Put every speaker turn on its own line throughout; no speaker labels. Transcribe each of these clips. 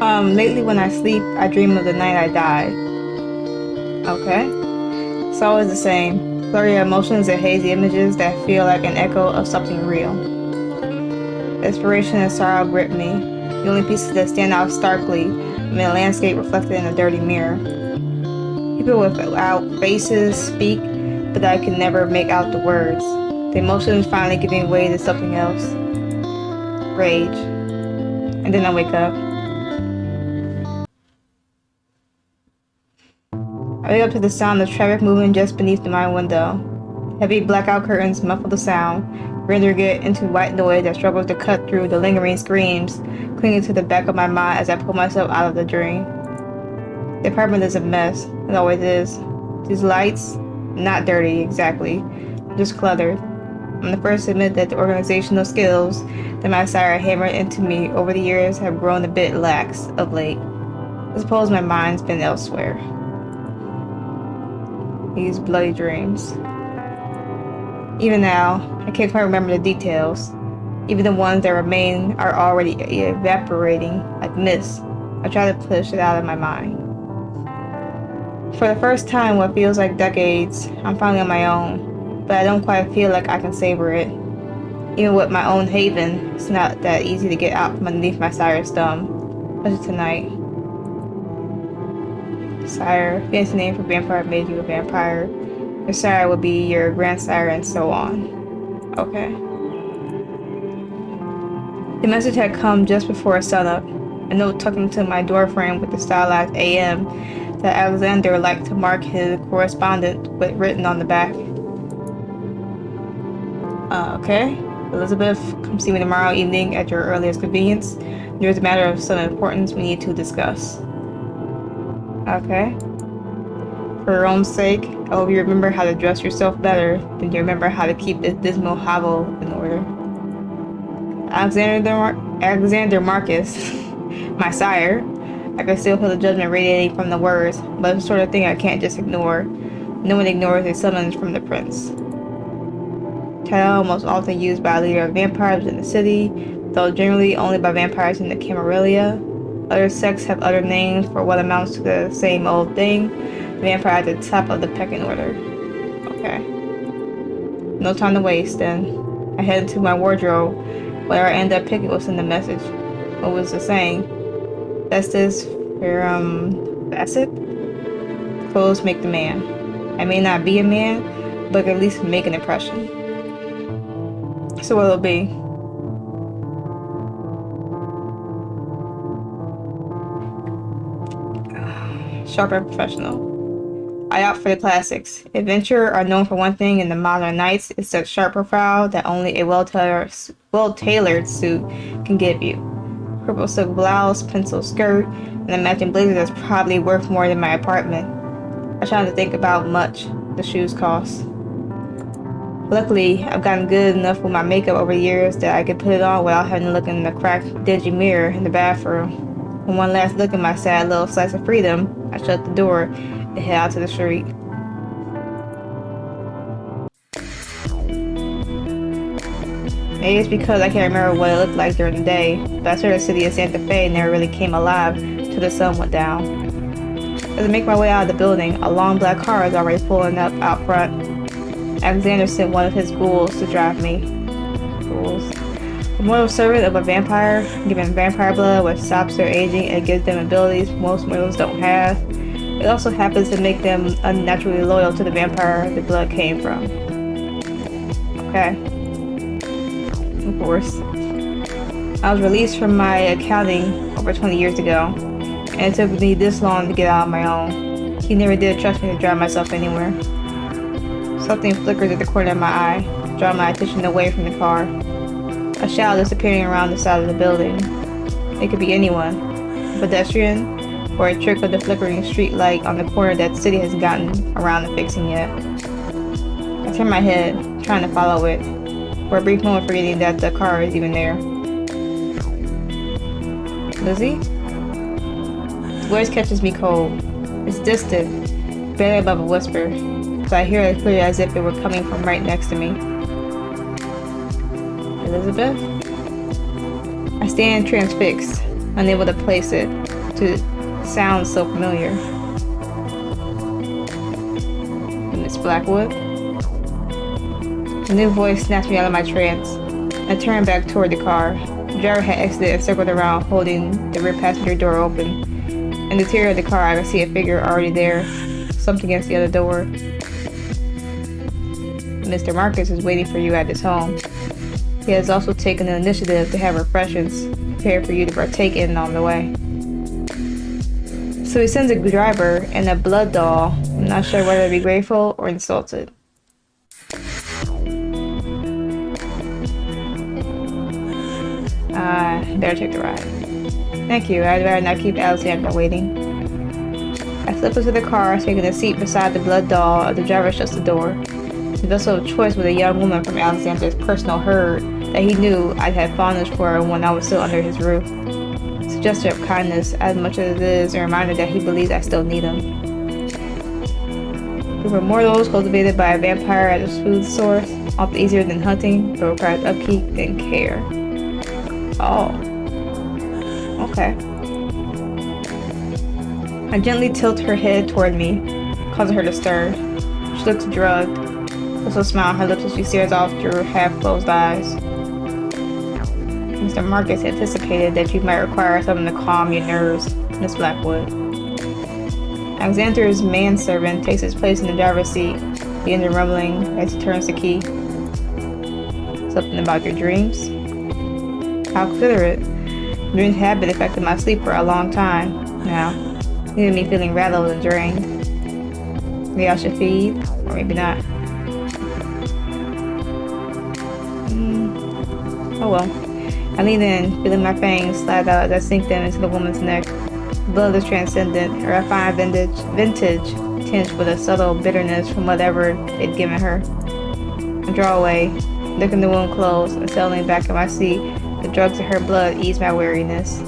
Lately when I sleep, I dream of the night I died. Okay. It's always the same. Blurry emotions and hazy images that feel like an echo of something real. Desperation and sorrow grip me. The only pieces that stand out starkly amid a landscape reflected in a dirty mirror. People without faces speak, but I can never make out the words. The emotions finally giving way to something else. Rage. And then I wake up. I wake up to the sound of traffic moving just beneath my window. Heavy blackout curtains muffle the sound, rendering it into white noise that struggles to cut through the lingering screams, clinging to the back of my mind as I pull myself out of the dream. The apartment is a mess. It always is. These lights, not dirty exactly, just cluttered. I'm the first to admit that the organizational skills that my sire hammered into me over the years have grown a bit lax of late. I suppose my mind's been elsewhere. These bloody dreams. Even now, I can't quite remember the details. Even the ones that remain are already evaporating like mist. I try to push it out of my mind. For the first time, what feels like decades, I'm finally on my own, but I don't quite feel like I can savor it. Even with my own haven, it's not that easy to get out from underneath my sire's thumb, especially tonight. Sire, fancy name for vampire made you a vampire. Your sire would be your grandsire and so on. Okay. The message had come just before sunup, a note tucked into my doorframe with the stylized AM that Alexander liked to mark his correspondent with written on the back. Okay. Elizabeth, come see me tomorrow evening at your earliest convenience. There's a matter of some importance we need to discuss. Okay. For your own sake, I hope you remember how to dress yourself better than you remember how to keep this dismal hovel in order. Alexander Marcus, my sire. I can still feel the judgment radiating from the words, but it's the sort of thing I can't just ignore. No one ignores a summons from the prince. Title most often used by a leader of vampires in the city, though generally only by vampires in the Camarilla. Other sects have other names for what amounts to the same old thing. Vampire at the top of the pecking order. Okay. No time to waste then. I head into my wardrobe. Whatever I end up picking was in the message. What was it saying? Festus Facet? Clothes make the man. I may not be a man, but at least make an impression. So what'll it be? Sharp and professional. I opt for the classics. Adventure are known for one thing, and the modern knights is such sharp profile that only a well-tailored suit can give you. Purple silk blouse, pencil skirt, and a matching blazer that's probably worth more than my apartment. I try not to think about much the shoes cost. Luckily, I've gotten good enough with my makeup over the years that I can put it on without having to look in the cracked, dingy mirror in the bathroom. With one last look at my sad little slice of freedom, I shut the door and head out to the street. Maybe it's because I can't remember what it looked like during the day, but I swear the city of Santa Fe never really came alive till the sun went down. As I make my way out of the building, a long black car is already pulling up out front. Alexander sent one of his ghouls to drive me. Ghouls. The mortal servant of a vampire, given vampire blood which stops their aging and gives them abilities most mortals don't have. It also happens to make them unnaturally loyal to the vampire the blood came from. Okay. Of course. I was released from my accounting over 20 years ago, and it took me this long to get out on my own. He never did trust me to drive myself anywhere. Something flickers at the corner of my eye, drawing my attention away from the car. A shadow disappearing around the side of the building. It could be anyone, a pedestrian, or a trick of the flickering street light on the corner that the city hasn't gotten around to fixing yet. I turn my head, trying to follow it, for a brief moment forgetting that the car is even there. Lizzie? The voice catches me cold. It's distant, barely above a whisper, but I hear it clearly as if it were coming from right next to me. Elizabeth? I stand transfixed, unable to place it. to sound so familiar. Miss Blackwood? A new voice snatched me out of my trance. I turned back toward the car. The driver had exited and circled around, holding the rear passenger door open. In the interior of the car, I could see a figure already there, slumped against the other door. Mr. Marcus is waiting for you at his home. He has also taken the initiative to have refreshments prepared for you to partake in on the way. So he sends a driver and a blood doll. I'm not sure whether to be grateful or insulted. Better take the ride. Thank you, I'd rather not keep Alexander waiting. I slip into the car, taking a seat beside the blood doll as the driver shuts the door. The vessel of choice was a young woman from Alexander's personal herd that he knew I'd had fondness for when I was still under his roof. It's a gesture of kindness as much as it is a reminder that he believes I still need him. We were mortals cultivated by a vampire as a food source, often easier than hunting, but requires upkeep and care. Oh. Okay. I gently tilt her head toward me, causing her to stir. She looks drugged, with a smile on her lips as she stares off through half-closed eyes. Mr. Marcus anticipated that you might require something to calm your nerves, Miss Blackwood. Alexander's manservant takes his place in the driver's seat, the engine rumbling as he turns the key. Something about your dreams? How considerate. Dreams have been affecting my sleep for a long time now, leaving me feeling rattled and drained. Maybe I should feed, or maybe not. Oh well. I lean in, feeling my fangs slide out as I sink them into the woman's neck. The blood is transcendent, her refined vintage tinged with a subtle bitterness from whatever they'd given her. I draw away, licking the wound close, and settling back in my seat. The drugs in her blood ease my weariness,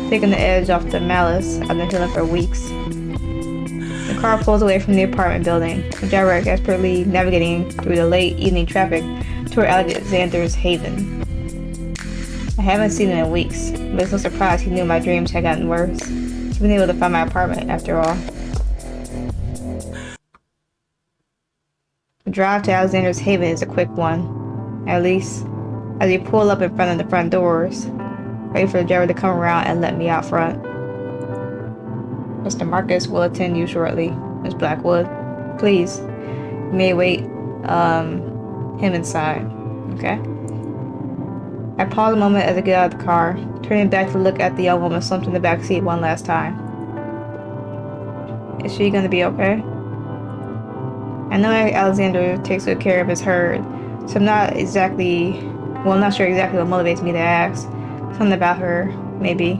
taking the edge off the malice I've been feeling for weeks. The car pulls away from the apartment building, the driver expertly navigating through the late evening traffic toward Alexander's haven. I haven't seen him in weeks, but it's no surprise he knew my dreams had gotten worse. He's been able to find my apartment after all. The drive to Alexander's haven is a quick one, at least as we pull up in front of the front doors, wait for the driver to come around and let me out front. Mr. Marcus will attend you shortly, Miss Blackwood. Please, you may wait him inside, okay? I pause a moment as I get out of the car, turning back to look at the young woman slumped in the back seat one last time. Is she gonna be okay? I know Alexander takes good care of his herd, so I'm not sure exactly what motivates me to ask. Something about her, maybe.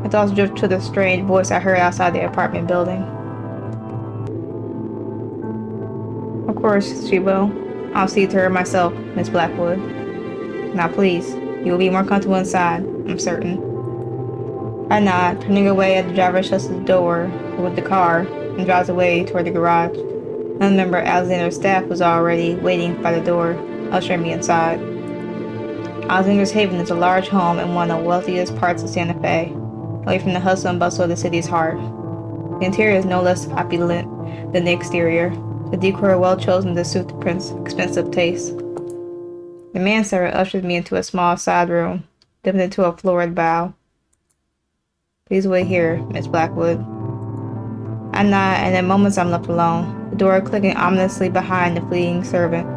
My thoughts drift to the strange voice I heard outside the apartment building. Of course, she will. I'll see to her myself, Miss Blackwood. Now please, you will be more comfortable inside, I'm certain. I nod, turning away as the driver shuts the door with the car and drives away toward the garage. Another member of Alexander's staff was already waiting by the door, ushering me inside. Alexander's Haven is a large home in one of the wealthiest parts of Santa Fe, away from the hustle and bustle of the city's heart. The interior is no less opulent than the exterior, the decor well chosen to suit the prince's expensive taste. The manservant ushers me into a small side room, dipping into a florid bow. Please wait here, Miss Blackwood. I nod, and in moments I'm left alone, the door clicking ominously behind the fleeing servant.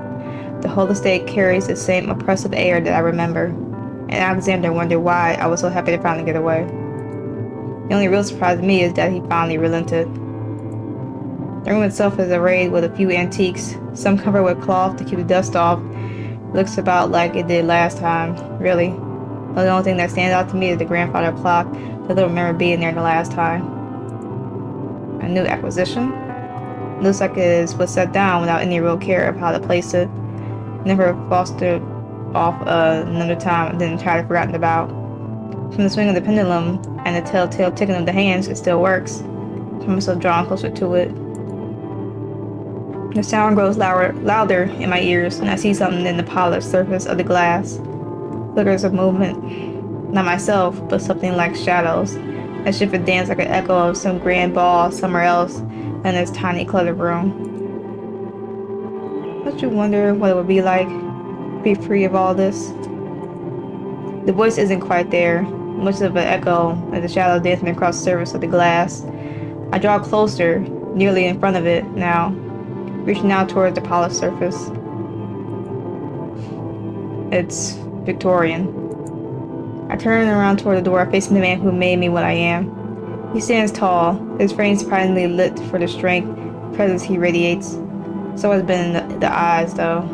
The whole estate carries the same oppressive air that I remember, and Alexander wondered why I was so happy to finally get away. The only real surprise to me is that he finally relented. The room itself is arrayed with a few antiques, some covered with cloth to keep the dust off. It looks about like it did last time, really. But the only thing that stands out to me is the grandfather clock that I don't remember being there the last time. A new acquisition? It looks like it was set down without any real care of how to place it. Never fostered off another time and then entirely forgotten about. From the swing of the pendulum and the telltale ticking of the hands, it still works. I find myself drawn closer to it. The sound grows louder in my ears, and I see something in the polished surface of the glass. Flickers of movement. Not myself, but something like shadows, I shifted dance like an echo of some grand ball somewhere else in this tiny cluttered room. Don't you wonder what it would be like to be free of all this? The voice isn't quite there, much of an echo as the shadow dancing across the surface of the glass. I draw closer, nearly in front of it now, reaching out towards the polished surface. It's Victorian. I turn around toward the door, facing the man who made me what I am. He stands tall, his frame surprisingly lit for the strength and presence he radiates. So has been the eyes, though.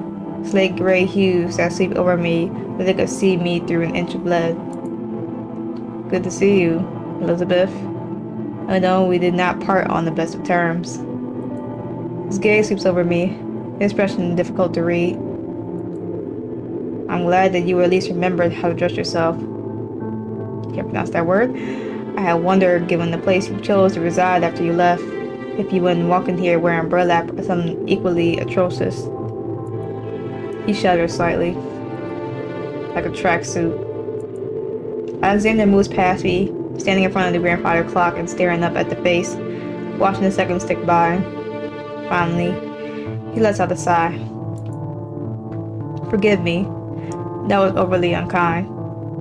Slate gray hues that sweep over me, but they could see me through an inch of lead. Good to see you, Elizabeth. I know we did not part on the best of terms. His gaze sweeps over me, his expression difficult to read. I'm glad that you at least remembered how to dress yourself. Can't pronounce that word. I had wondered, given the place you chose to reside after you left, if you wouldn't walk in here wearing burlap or something equally atrocious. He shuddered slightly, like a tracksuit. Alexander moves past me, standing in front of the grandfather clock and staring up at the face, watching the seconds tick by. Finally, he lets out a sigh. Forgive me. That was overly unkind.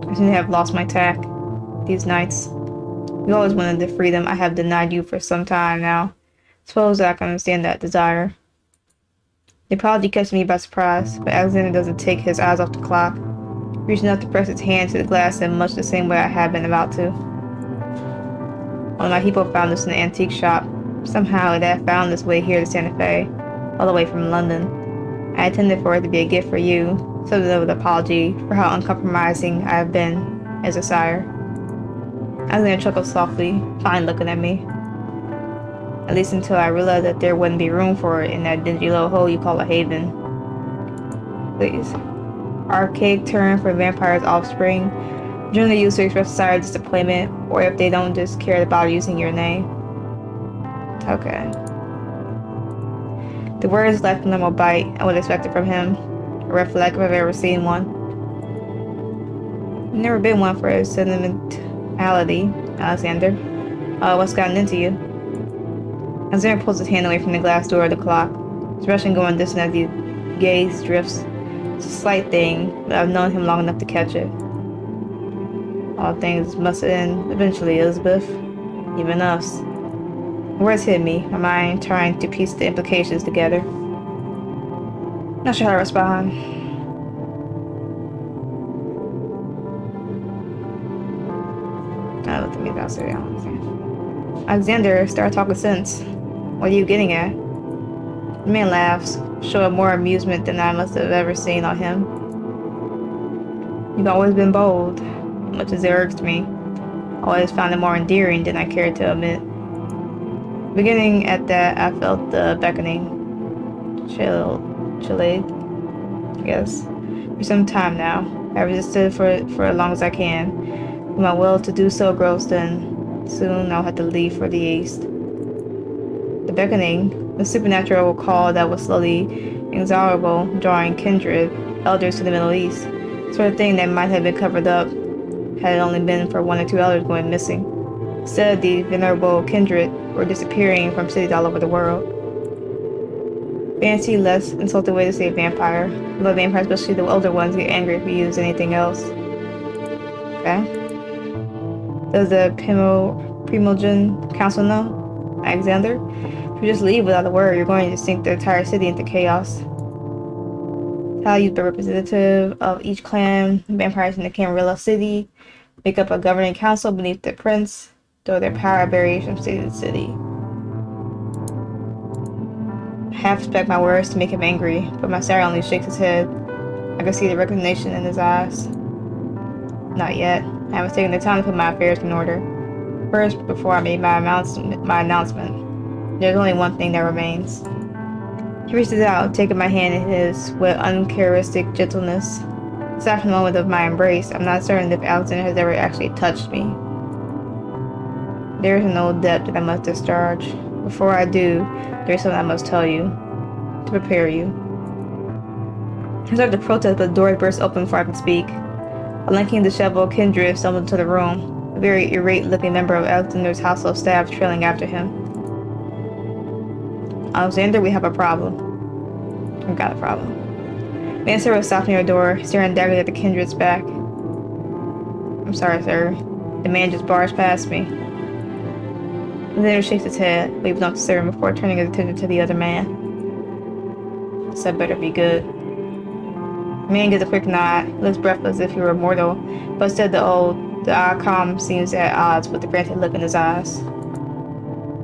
I seem to have lost my tact these nights. You always wanted the freedom I have denied you for some time now. Suppose that I can understand that desire. The apology catches me by surprise, but Alexander doesn't take his eyes off the clock, reaching up to press his hand to the glass in much the same way I had been about to. One of my people found this in an antique shop. Somehow it had found its way here to Santa Fe, all the way from London. I intended for it to be a gift for you, something of an apology for how uncompromising I have been as a sire. Alexander chuckled softly, fine looking at me. At least until I realized that there wouldn't be room for it in that dingy little hole you call a haven. Please. Archaic term for vampires' offspring, generally used to express desire disappointment, or if they don't just care about using your name. Okay. The words left a normal bite I would expect it from him, a red flag if I've ever seen one. You've never been one for his sentimentality, Alexander. What's gotten into you? Alexander pulls his hand away from the glass door of the clock, his expression going distant as he gaze drifts. It's a slight thing, but I've known him long enough to catch it. All things must end eventually, Elizabeth. Even us. Words hit me, my mind trying to piece the implications together. Not sure how to respond. I looked at me about to say, Alexander, start talking sense. What are you getting at? The man laughs, showing more amusement than I must have ever seen on him. You've always been bold, much as it irks me. Always found it more endearing than I cared to admit. Beginning at that, I felt the beckoning. Childe, I guess. For some time now, I resisted for as long as I can. When my will to do so grows thin, soon I'll have to leave for the east. The beckoning, the supernatural call that was slowly inexorable, drawing kindred elders to the Middle East, sort of thing that might have been covered up had it only been for 1 or 2 elders going missing. Instead, the venerable kindred were disappearing from cities all over the world. Fancy, less insulting way to say vampire, but vampires, especially the older ones, get angry if we use anything else. Okay. Does the Primogen Council know? Alexander? If you just leave without a word, you're going to sink the entire city into chaos. I'll use the representative of each clan, vampires in the Camarilla city, make up a governing council beneath the prince, though their power varies from city to city. I half expect my words to make him angry, but my sire only shakes his head. I can see the resignation in his eyes. Not yet. I haven't taken the time to put my affairs in order. First, before I made my announcement, there's only one thing that remains. He reaches out, taking my hand in his with uncharacteristic gentleness. Aside from the moment of my embrace, I'm not certain if Alexander has ever actually touched me. There is an old debt that I must discharge. Before I do, there is something I must tell you, to prepare you. I started to protest, but the door burst open before I could speak. A lanky and disheveled kindred stumbled into the room. a very irate-looking member of Alexander's household staff trailing after him. Alexander, we have a problem. We've got a problem. Mansur was stopped near a door, staring daggers at the kindred's back. I'm sorry, sir. The man just barged past me. Alexander shakes his head, but he was not considering before turning his attention to the other man. This had better be good. The man gives a quick nod, looks breathless if he were mortal, but instead the odd calm seems at odds with the frantic look in his eyes.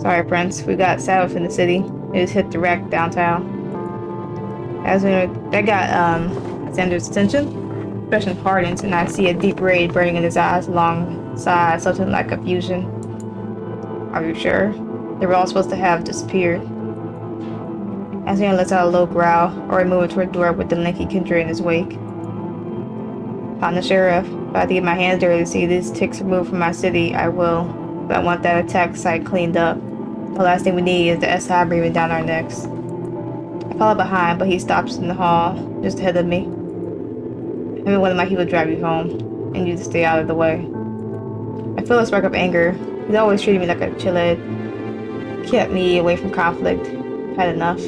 Sorry, Prince, we got Sabbath in the city. It just hit the wreck downtown. That got Alexander's attention. Expression hardens, and I see a deep rage burning in his eyes alongside something like confusion. Are you sure? They were all supposed to have disappeared. Alexander lets out a low growl, or moving toward the door with the lanky kindred in his wake. Found the sheriff. If I have to get my hands dirty to see these ticks removed from my city, I will. But I want that attack site cleaned up. The last thing we need is the SI breathing down our necks. I follow behind, but he stops in the hall, just ahead of me. Maybe one of my people drive you home, and you just stay out of the way. I feel a spark of anger. He's always treated me like a Childe. Kept me away from conflict. I've had enough.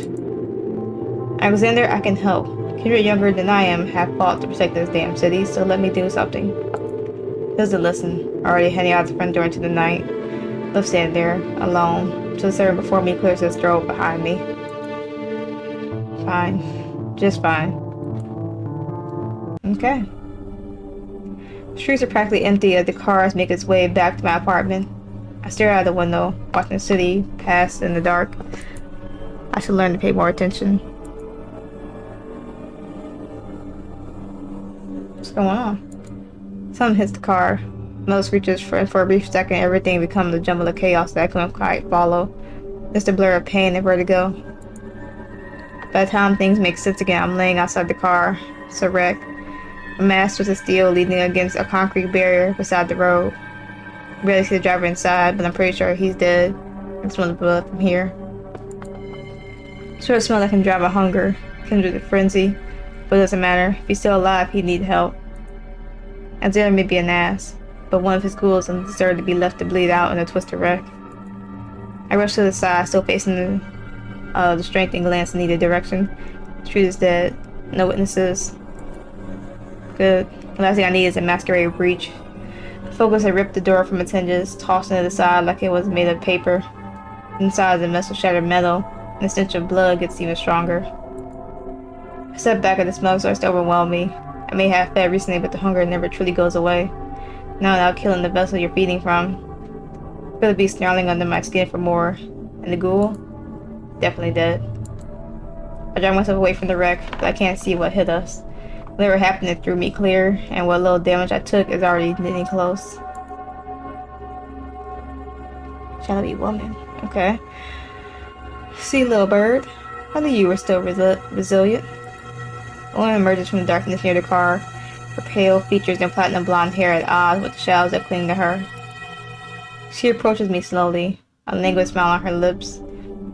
Alexander, I can help. Kindred younger than I am have fought to protect this damn city, so let me do something. He doesn't listen, already heading out the front door into the night. Left standing there, alone, till the servant before me clears his throat behind me. Fine. Just fine. Okay. The streets are practically empty as the cars make its way back to my apartment. I stare out of the window, watching the city pass in the dark. I should learn to pay more attention. What's going on? Something hits the car. Most reaches for a brief second, everything becomes a jumble of chaos that I couldn't quite follow. Just a blur of pain and vertigo. By the time things make sense again, I'm laying outside the car. It's a wreck. A mass twisted steel leaning against a concrete barrier beside the road. I barely see the driver inside, but I'm pretty sure he's dead. I smell the blood from here. Sure, it smells like him drive a hunger, kindred a frenzy, but it doesn't matter. If he's still alive, he'd need help. Alexander may be an ass, but one of his ghouls doesn't deserve to be left to bleed out in a twisted wreck. I rush to the side, still facing the strength and glance in neither direction. The street is dead. No witnesses. Good. The last thing I need is a masquerade breach. The focus had ripped the door from its hinges, tossing it aside like it was made of paper. Inside the mess of shattered metal, and the stench of blood gets even stronger. I step back and the smell starts to overwhelm me. I may have fed recently, but the hunger never truly goes away. Now without killing the vessel you're feeding from. I feel the beast snarling under my skin for more. And the ghoul? Definitely dead. I drag myself away from the wreck, but I can't see what hit us. Whatever happened, it threw me clear, and what little damage I took is already getting close. Shall be woman. Okay. See, little bird. I knew you were still resilient. A woman emerges from the darkness near the car, her pale features and platinum blonde hair at odds with the shadows that cling to her. She approaches me slowly, a languid smile on her lips,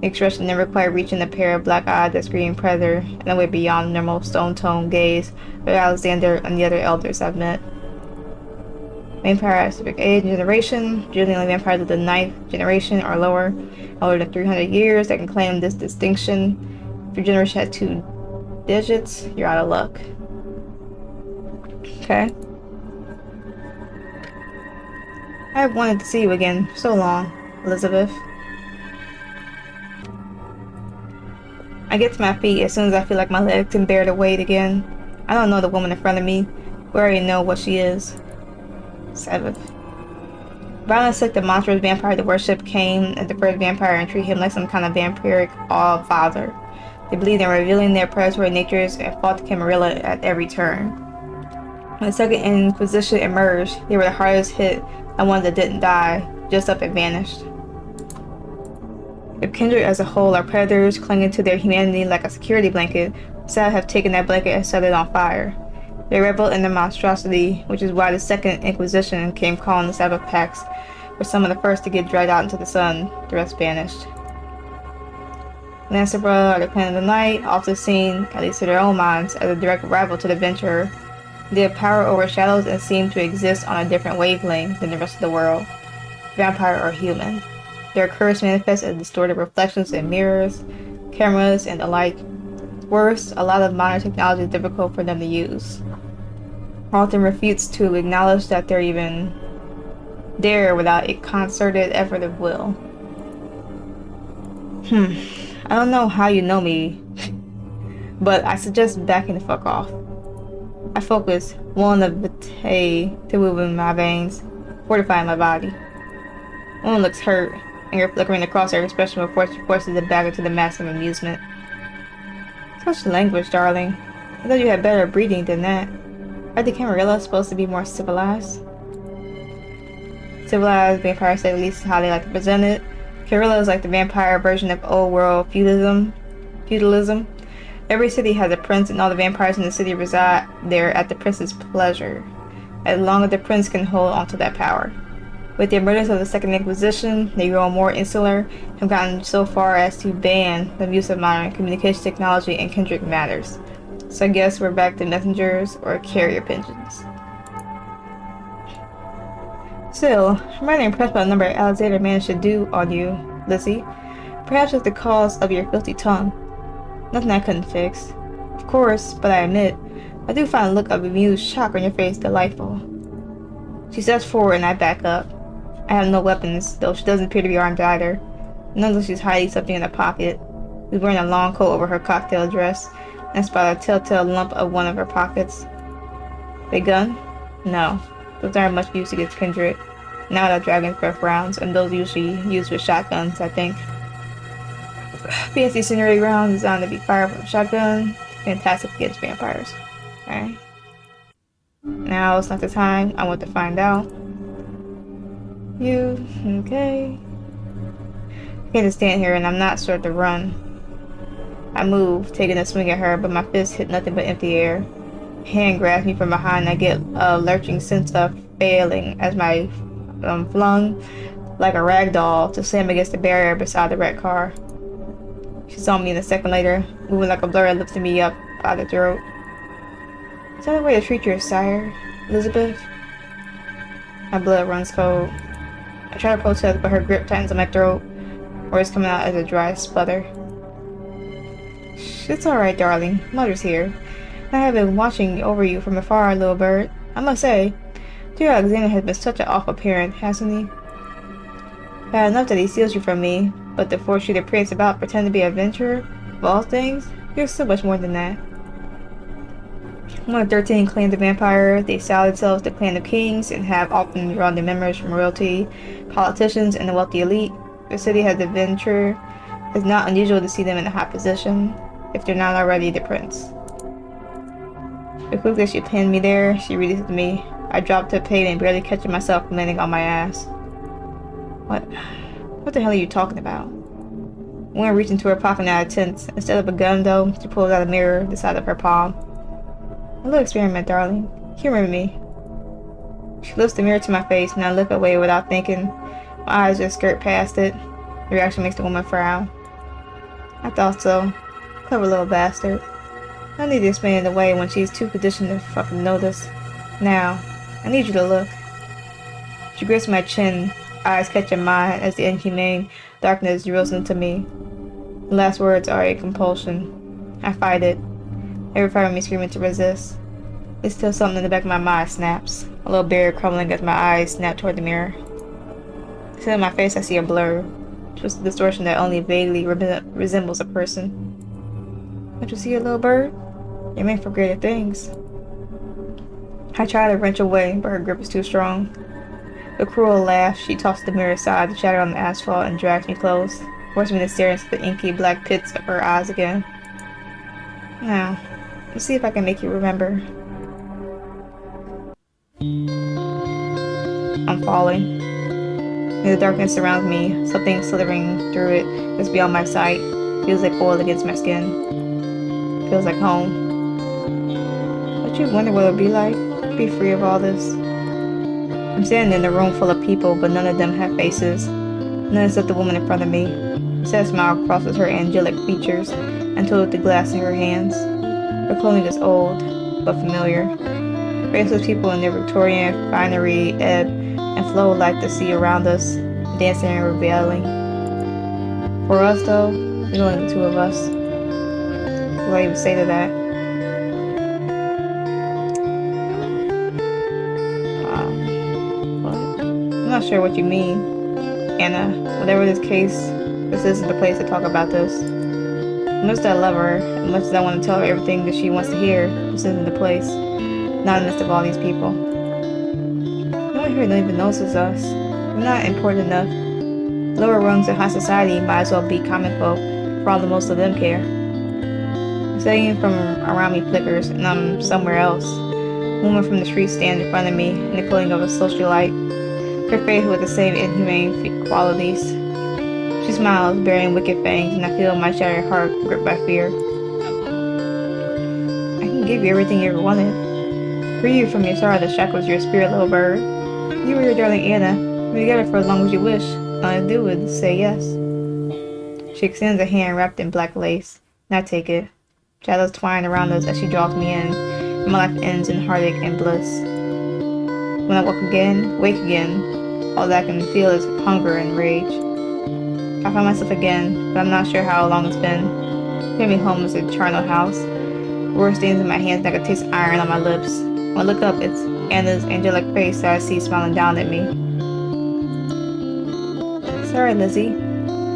the expression never quite reaching the pair of black eyes that scream predator and a way beyond the normal stone-toned gaze of Alexander and the other elders I've met. Vampire of specific age and generation, usually only vampires of the 9th generation or lower, older than 300 years that can claim this distinction. If your generation has 2 digits, you're out of luck. Okay. I've wanted to see you again for so long, Elizabeth. I get to my feet as soon as I feel like my legs can bear the weight again. I don't know the woman in front of me, but I already know what she is. Seventh. Violent sect of monstrous vampire to worship came as the first vampire and treat him like some kind of vampiric all-father. They believed in revealing their predatory natures and fought the Camarilla at every turn. When the Second Inquisition emerged, they were the hardest hit and ones that didn't die, just up and vanished. The kindred as a whole are predators clinging to their humanity like a security blanket. Some have taken that blanket and set it on fire. They revel in their monstrosity, which is why the Second Inquisition came calling the Sabbath pacts were some of the first to get dragged out into the sun, the rest vanished. Lancebra, or the Clan of the Night, often seen, at least to their own minds, as a direct rival to the Adventurer. They have power over shadows and seem to exist on a different wavelength than the rest of the world, vampire or human. Their curse manifests as distorted reflections in mirrors, cameras, and the like. Worse, a lot of modern technology is difficult for them to use. Often refutes to acknowledge that they're even there without a concerted effort of will. I don't know how you know me, but I suggest backing the fuck off. I focus one of the vitae to move in my veins, fortifying my body. One looks hurt, anger flickering across her expression before she forces it back into the mask of amusement. Such language, darling. I thought you had better breeding than that. Are the Camarilla supposed to be more civilized? Civilized vampires say at least how they like to present it. Camarilla is like the vampire version of old world feudalism. Every city has a prince, and all the vampires in the city reside there at the prince's pleasure, as long as the prince can hold onto that power. With the emergence of the Second Inquisition, they grow more insular and have gotten so far as to ban the use of modern communication technology in kindred matters. So I guess we're back to messengers or carrier pigeons. Still, I'm rather impressed by the number Alexander managed to do on you, Lizzie. Perhaps it's the cause of your filthy tongue. Nothing I couldn't fix. Of course, but I admit, I do find a look of amused shock on your face delightful. She steps forward and I back up. I have no weapons, though she doesn't appear to be armed either. Nonetheless, she's hiding something in a pocket. She's wearing a long coat over her cocktail dress, and spot a telltale lump of one of her pockets. A gun? No. Those aren't much use against kindred. Now without dragon's breath rounds, and those usually used with shotguns, I think. Fancy incendiary rounds designed to be fired from a shotgun. Fantastic against vampires. Alright. Now it's not the time. I want to find out. You, okay. I can't just stand here and I'm not sure to run. I move, taking a swing at her, but my fist hit nothing but empty air. Hand grabs me from behind and I get a lurching sense of failing as my flung like a rag doll to slam against the barrier beside the red car. She saw me in a second later, moving like a blur and lifting me up by the throat. Is that the way to treat your sire, Elizabeth? My blood runs cold. I try to protest, but her grip tightens on my throat, words coming out as a dry sputter. It's alright, darling. Mother's here. I have been watching over you from afar, little bird. I must say, dear Alexander has been such an awful parent, hasn't he? Bad enough that he steals you from me, but to force you to prance about, pretend to be an adventurer, of all things, you're so much more than that. One of 13 clans of vampire, they style themselves the clan of kings and have often drawn their members from royalty, politicians, and the wealthy elite. The city has adventure. It's not unusual to see them in a high position, if they're not already the prince. As quickly as she pinned me there, she released me. I dropped to the pavement, barely catching myself from landing on my ass. What the hell are you talking about? Woman reached into her pocket and out of tense. Instead of a gun, though, she pulls out a mirror the side of her palm. A little experiment, darling. Humor me. She lifts the mirror to my face, and I look away without thinking. My eyes just skirt past it. The reaction makes the woman frown. I thought so. Clever little bastard. I need to explain it away when she's too conditioned to fucking notice. Now, I need you to look. She grips my chin, eyes catching mine as the inhumane darkness drills into me. The last words are a compulsion. I fight it. Every part of me screaming to resist. There's still something in the back of my mind snaps. A little barrier crumbling as my eyes snap toward the mirror. Instead of my face, I see a blur. Twisted distortion that only vaguely resembles a person. Don't you see a little bird? You're meant for greater things. I try to wrench away, but her grip is too strong. With a cruel laugh, she tosses the mirror aside to shatter on the asphalt and drags me close, forcing me to stare into the inky black pits of her eyes again. Now, let's see if I can make you remember. I'm falling. In the darkness surrounds me, something slithering through it is beyond my sight. Feels like oil against my skin. Feels like home. Don't you wonder what it would be like to be free of all this? I'm standing in a room full of people, but none of them have faces. None except the woman in front of me. A sad smile crosses her angelic features until with the glass in her hands. Her clothing is old, but familiar. Faceless people in their Victorian finery ebb and flow like the sea around us, dancing and reveling. For us, though, there's only the two of us. What do I even say to that? What? I'm not sure what you mean, Anna. Whatever this case, this isn't the place to talk about this. As much as I love her, as much as I want to tell her everything that she wants to hear, this isn't the place. Not in the midst of all these people. No one here don't even notices us. We're not important enough. Lower rungs of high society might as well be common folk, for all the most of them care. The setting from around me flickers, and I'm somewhere else. A woman from the street stands in front of me, in the clothing of a socialite, her face with the same inhumane qualities. She smiles, bearing wicked fangs, and I feel my shattered heart gripped by fear. I can give you everything you ever wanted. Free you from your sorrow that shackles your spirit, little bird. You were your darling Anna. We're together for as long as you wish. All I do is say yes. She extends a hand wrapped in black lace, and I take it. Shadows twine around us as she draws me in, and my life ends in heartache and bliss. When I wake again, all that I can feel is hunger and rage. I find myself again, but I'm not sure how long it's been. Carry me home is a charnel house. Word stains in my hands and I can taste iron on my lips. When I look up, it's Anna's angelic face that I see smiling down at me. Sorry, Lizzie.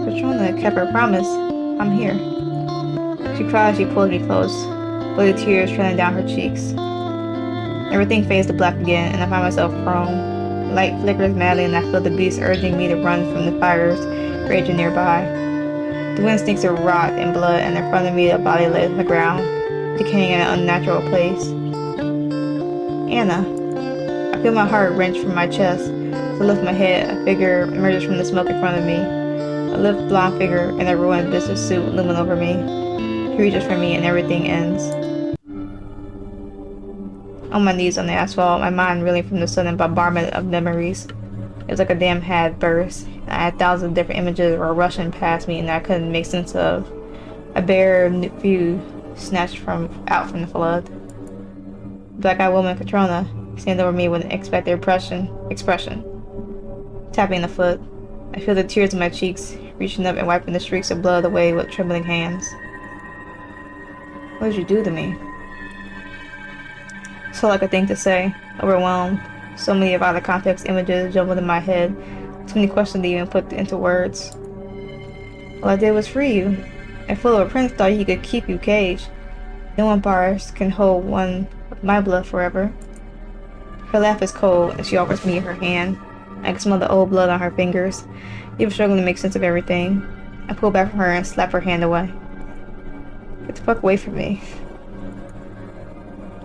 Patrona kept her promise. I'm here. She cries, she pulls me close, bloody tears trailing down her cheeks. Everything fades to black again, and I find myself prone. Light flickers madly, and I feel the beast urging me to run from the fires raging nearby. The wind stinks of rot and blood, and in front of me a body lays on the ground, decaying in an unnatural place. Anna. I feel my heart wrench from my chest. So I lift my head, a figure emerges from the smoke in front of me. A lithe blonde figure in a ruined business suit looming over me. He reaches for me and everything ends. On my knees on the asphalt, my mind reeling from the sudden bombardment of memories. It was like a dam had burst. I had thousands of different images were rushing past me and I couldn't make sense of. A bare view snatched out from the flood. Black-eyed woman Katrona stands over me with an expectant expression. Tapping the foot. I feel the tears in my cheeks, reaching up and wiping the streaks of blood away with trembling hands. What did you do to me? So like a thing to say, overwhelmed. So many of out-of-context images jumbled in my head. Too many questions to even put into words. All I did was free you. And full of a prince thought he could keep you caged. No one bars can hold one with my blood forever. Her laugh is cold as she offers me her hand. I can smell the old blood on her fingers, even struggling to make sense of everything. I pull back from her and slap her hand away. Get the fuck away from me.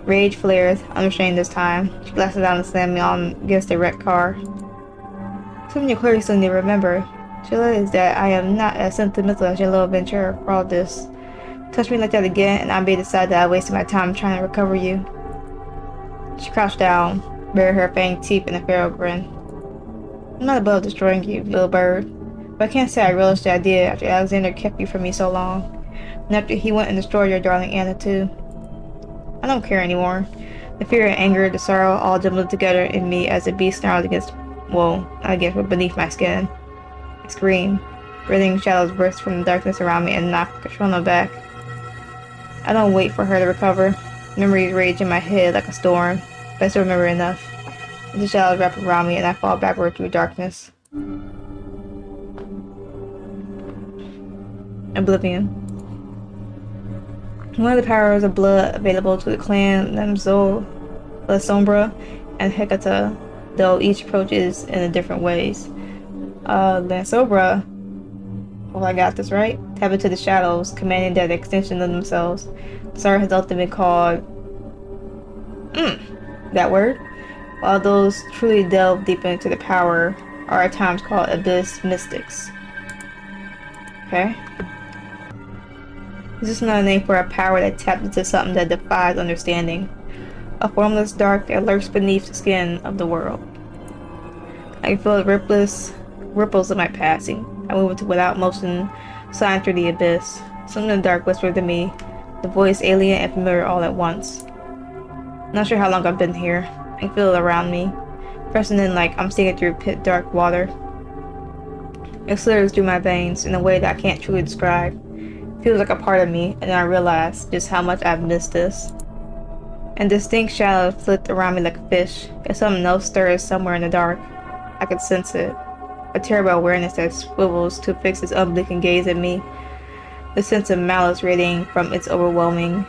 Rage flares, unrestrained this time. She glasses down and slams me on against the wrecked car. Something you clearly still need to remember, Childe, is that I am not as sentimental as your little venture for all this. Touch me like that again, and I may decide that I wasted my time trying to recover you. She crouched down, bared her fanged teeth in a feral grin. I'm not above destroying you, little bird, but I can't say I relish the idea after Alexander kept you from me so long, and after he went and destroyed your darling Anna too. I don't care anymore. The fear and anger, the sorrow, all jumbled together in me as the beast snarled against, not against, but beneath my skin. I screamed. Writhing shadows burst from the darkness around me and knocked Katrona back. I don't wait for her to recover. Memories rage in my head like a storm, but I still remember enough. The shadows wrap around me and I fall backward through darkness. Oblivion. One of the powers of blood available to the clan Lamzo, La Sombra, and Hecata, though each approaches in different ways. La Sombra, well, I got this right, tap into the shadows, commanding that extension of themselves. Sorry has often been called that word, while those truly delve deep into the power are at times called abyss mystics. Okay? This is not a name for a power that taps into something that defies understanding. A formless dark that lurks beneath the skin of the world. I can feel the ripples of my passing. I move into without motion, sighing through the abyss. Something in the dark whispered to me, the voice alien and familiar all at once. I'm not sure how long I've been here. I can feel it around me, pressing in like I'm sinking through pit dark water. It slithers through my veins in a way that I can't truly describe. It feels like a part of me, and then I realize just how much I've missed this. And distinct shadows flit around me like a fish. If something else stirs somewhere in the dark, I could sense it. A terrible awareness that swivels to fix its unblinking gaze at me. The sense of malice radiating from its overwhelming,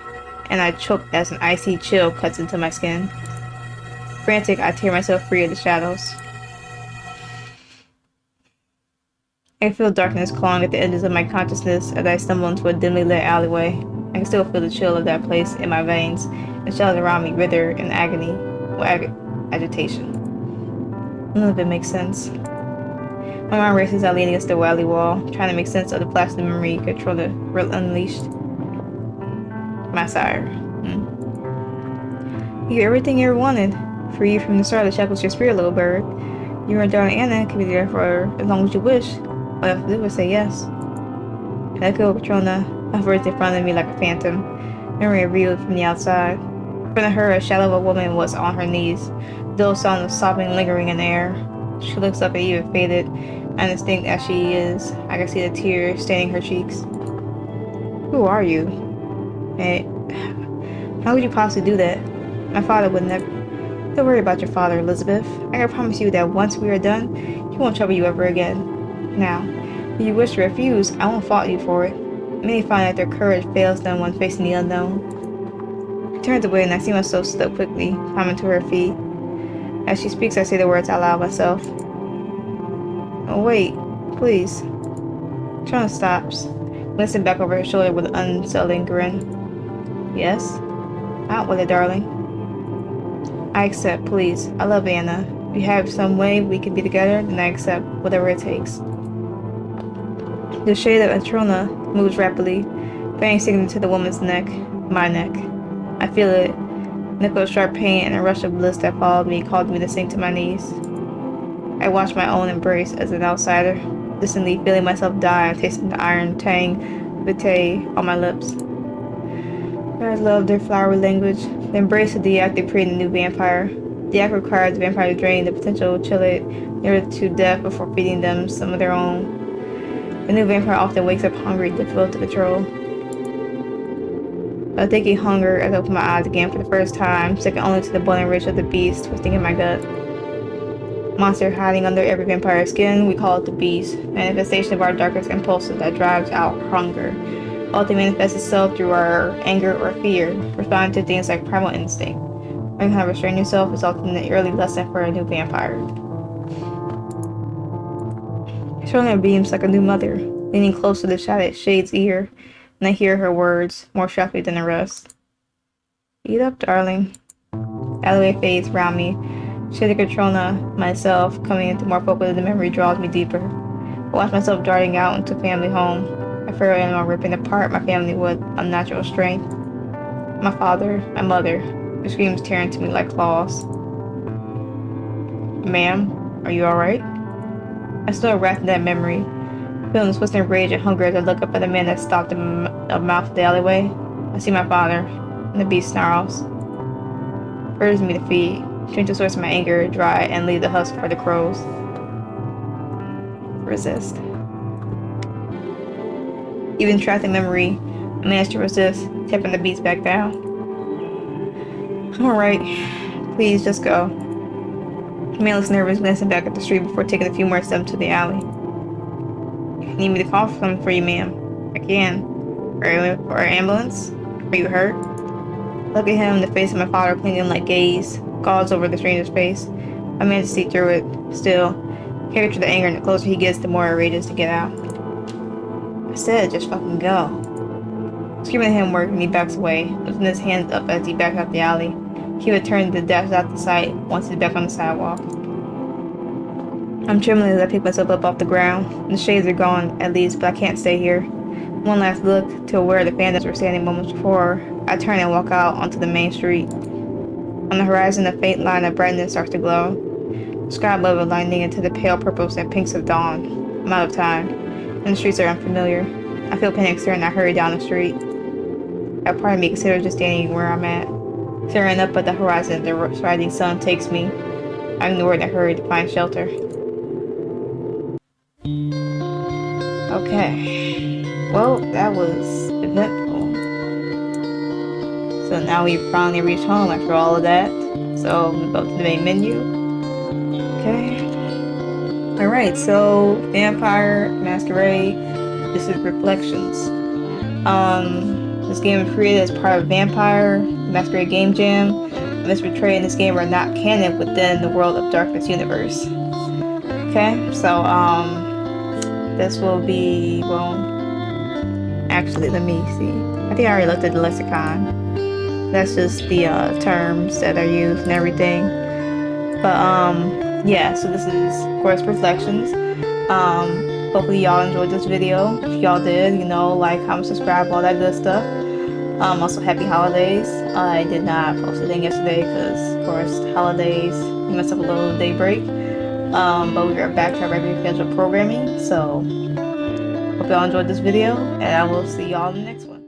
and I choke as an icy chill cuts into my skin. Frantic, I tear myself free of the shadows. I feel darkness clawing at the edges of my consciousness as I stumble into a dimly lit alleyway. I can still feel the chill of that place in my veins, and shadows around me writher in agony or agitation. None of it makes sense. My mind races as I lean against the alley wall, trying to make sense of the flash of memory control unleashed. My sire. You get everything you ever wanted. Free from the start of the shackles your spirit, little bird. You and darling Anna can be there for as long as you wish. All you have to do is say yes. And I feel Patrona hovers in front of me like a phantom, memory reeled from the outside. In front of her, a shadow of a woman was on her knees, dull sound of sobbing lingering in the air. She looks up at you, faded and distinct as she is. I can see the tears staining her cheeks. Who are you? Hey, how could you possibly do that? My father would never. Don't worry about your father, Elizabeth. I can promise you that once we are done, he won't trouble you ever again. Now, if you wish to refuse, I won't fault you for it. Many find that their courage fails them when facing the unknown. She turns away and I see myself sit up quickly, climbing to her feet. As she speaks, I say the words out loud myself. Oh, wait, please. Trona stops, glancing back over her shoulder with an unsettling grin. Yes? Out with it, darling. I accept, please. I love Anna. If you have some way we can be together, then I accept whatever it takes. The shade of Trona moves rapidly, fangs sinking into the woman's neck, my neck. I feel it. Nico's sharp pain and a rush of bliss that followed me caused me to sink to my knees. I watched my own embrace as an outsider, distantly feeling myself die and tasting the iron tang vitae on my lips. I love their flowery language. The embrace of the act they create in the new vampire. The act requires the vampire to drain the potential Childe near to death before feeding them some of their own. The new vampire often wakes up hungry, difficult to control. A thinking hunger as I opened my eyes again for the first time, second only to the boiling rage of the beast twisting in my gut. Monster hiding under every vampire's skin, we call it the beast, a manifestation of our darkest impulses that drives out hunger. Often manifests itself through our anger or fear, responding to things like primal instinct. Learning how to restrain yourself is often the early lesson for a new vampire. Trona beams like a new mother, leaning close to the shade's ear, and I hear her words, more sharply than the rest. Eat up, darling. Alleyway fades around me. Shading Trona, myself, coming into more focus as the memory draws me deeper. I watch myself darting out into family home. I fear animal ripping apart my family with unnatural strength. My father, my mother, the screams tearing to me like claws. Ma'am, are you alright? I still wrapped in that memory, feeling the twisting rage and hunger as I look up at the man that stopped in the mouth of the alleyway. I see my father, and the beast snarls. Urges me to feed, drink the source of my anger dry, and leave the husk for the crows. Resist. Even trapped in memory, I managed to resist, tapping the beast back down. I'm alright. Please, just go. The man looks nervous, glancing back at the street before taking a few more steps to the alley. You need me to call something for you, ma'am? I can. Or an ambulance? Are you hurt? Look at him, the face of my father clinging like gaze, gauze over the stranger's face. I managed to see through it. Still, can't picture the anger, and the closer he gets, the more outrageous to get out. I said, just fucking go. Screaming at him working, he backs away, lifting his hands up as he backs out the alley. He would turn to dash out the sight once he's back on the sidewalk. I'm trembling as I pick myself up off the ground. The shades are gone, at least, but I can't stay here. One last look to where the phantoms were standing moments before, I turn and walk out onto the main street. On the horizon, a faint line of brightness starts to glow. The sky above it lining into the pale purples and pinks of dawn. I'm out of time, and the streets are unfamiliar. I feel panic stirring and I hurry down the street. A part of me considers just standing where I'm at. Staring up at the horizon, the rising sun takes me. I ignore it in a hurry to find shelter. Okay. Well, that was eventful. So now we finally reached home after all of that. So we go to the main menu. Okay. Alright, so Vampire Masquerade. This is Reflections. This game was created as part of Vampire Masquerade Game Jam. Myths portrayed in this game are not canon within the World of Darkness universe. Okay, so this will be, well, actually, let me see. I think I already looked at the lexicon. That's just the terms that are used and everything. But yeah, so this is, of course, Reflections. Hopefully y'all enjoyed this video. If y'all did, you know, like, comment, subscribe, all that good stuff. Also, happy holidays. I did not post anything yesterday because, of course, the holidays, we messed up a little day break. But we are back to our regular scheduled programming. So, hope y'all enjoyed this video, and I will see y'all in the next one.